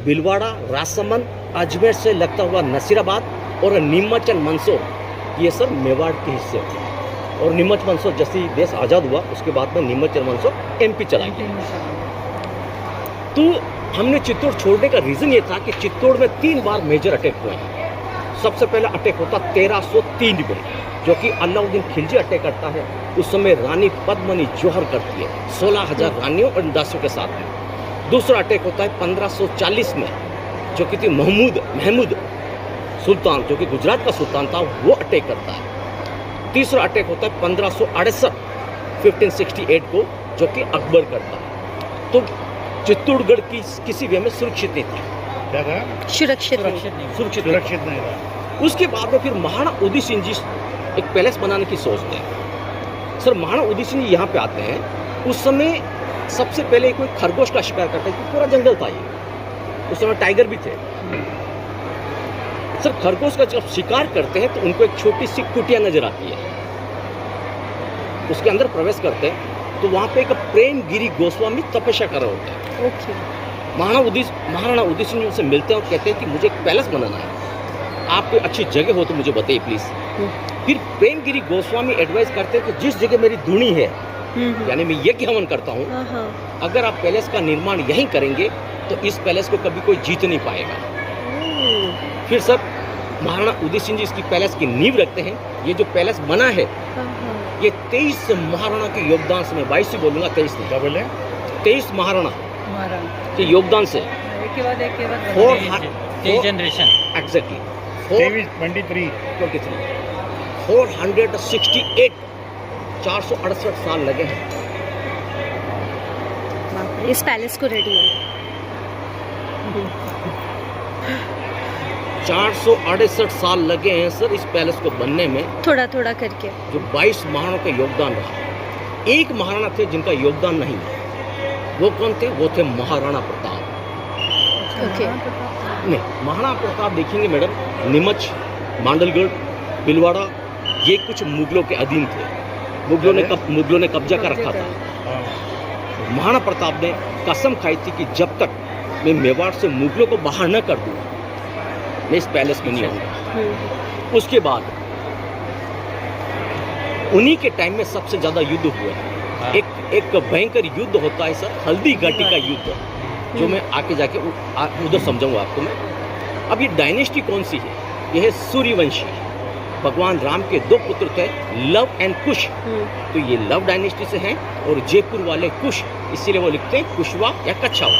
भीलवाड़ा, राजसमंद, अजमेर से लगता हुआ नसीराबाद और नीमच एंड मंदसौर, ये सर मेवाड़ के हिस्से थे। और नीमच मंदसौर जैसे देश आज़ाद हुआ उसके बाद में नीमच एंड मंदसौर एमपी चला गया। तो हमने चित्तौड़ छोड़ने का रीज़न ये था कि चित्तौड़ में 3 बार मेजर अटैक हुए हैं। सबसे पहला अटैक होता 1303 में, जो कि अलाउद्दीन खिलजी अटैक करता है। उस समय रानी पद्मनी जौहर करती है 16,000 रानियों और दासियों के साथ में। दूसरा अटैक होता है 1540 में, जो कि थी महमूद सुल्तान, जो कि गुजरात का सुल्तान था, वो अटैक करता है। तीसरा अटैक होता है 1568 को, जो कि अकबर करता है। तो चित्तौड़गढ़ की किसी वे में सुरक्षित नहीं था। क्या था? सुरक्षित नहीं था। उसके बाद में फिर महाराणा उदय सिंह जी एक पैलेस बनाने की सोचते हैं। सर महाराणा उदय सिंह जी यहाँ पे आते हैं, उस समय सबसे पहले कोई खरगोश का शिकार करता है, पूरा जंगल था ये, उस समय टाइगर भी थे। सर खरगोश का जब शिकार करते हैं तो उनको एक छोटी सी कुटिया नजर आती है। उसके अंदर प्रवेश करते हैं तो वहाँ पे एक प्रेमगिरी गोस्वामी तपस्या कर रहे होते हैं। ओके। महाराणा उदय सिंह जी उनसे मिलते हैं और कहते हैं कि मुझे एक पैलेस बनाना है, आप कोई अच्छी जगह हो तो मुझे बताइए प्लीज। फिर प्रेमगिरी गोस्वामी एडवाइस करते हैं कि जिस जगह मेरी धुनी है, यानी मैं यज्ञ हवन करता हूँ, अगर आप पैलेस का निर्माण यहीं करेंगे तो इस पैलेस को कभी कोई जीत नहीं पाएगा। फिर सर महाराणा उदय सिंह जी इसकी पैलेस की नींव रखते हैं। ये जो पैलेस बना है ये 23 महाराणा के योगदान से, मैं 22 से बोलूंगा, 23 नहीं। क्या बोले? 23 महाराणा के योगदान से, 23 जनरेशन एग्जैक्टली 23 468 468 साल लगे हैं इस पैलेस को रेडी होने। 468 साल लगे हैं सर इस पैलेस को बनने में, थोड़ा थोड़ा करके। जो 22 महाराणा का योगदान रहा। एक महाराणा थे जिनका योगदान नहीं है, वो कौन थे? वो थे महाराणा प्रताप। ओके। नहीं, महाराणा प्रताप देखेंगे मैडम, नीमच, मांडलगढ़, भीलवाड़ा, ये कुछ मुगलों के अधीन थे। मुगलों ने कब्जा कर रखा था। महाराणा प्रताप ने कसम खाई थी कि जब तक मैं मेवाड़ से मुगलों को बाहर न कर दूं, मैं इस पैलेस में नहीं आऊंगा। उसके बाद उन्हीं के टाइम में सबसे ज्यादा युद्ध हुए। एक भयंकर युद्ध होता है सर, हल्दी घाटी का युद्ध, जो मैं आके जाके उधर समझाऊंगा आपको मैं। अब ये डायनेस्टी कौन सी है? यह है सूर्यवंशी। भगवान राम के 2 पुत्र थे, लव एंड कुश। तो ये लव डायनेस्टी से हैं, और जयपुर वाले कुश, इसीलिए वो लिखते हैं कुशवा या कच्छावा।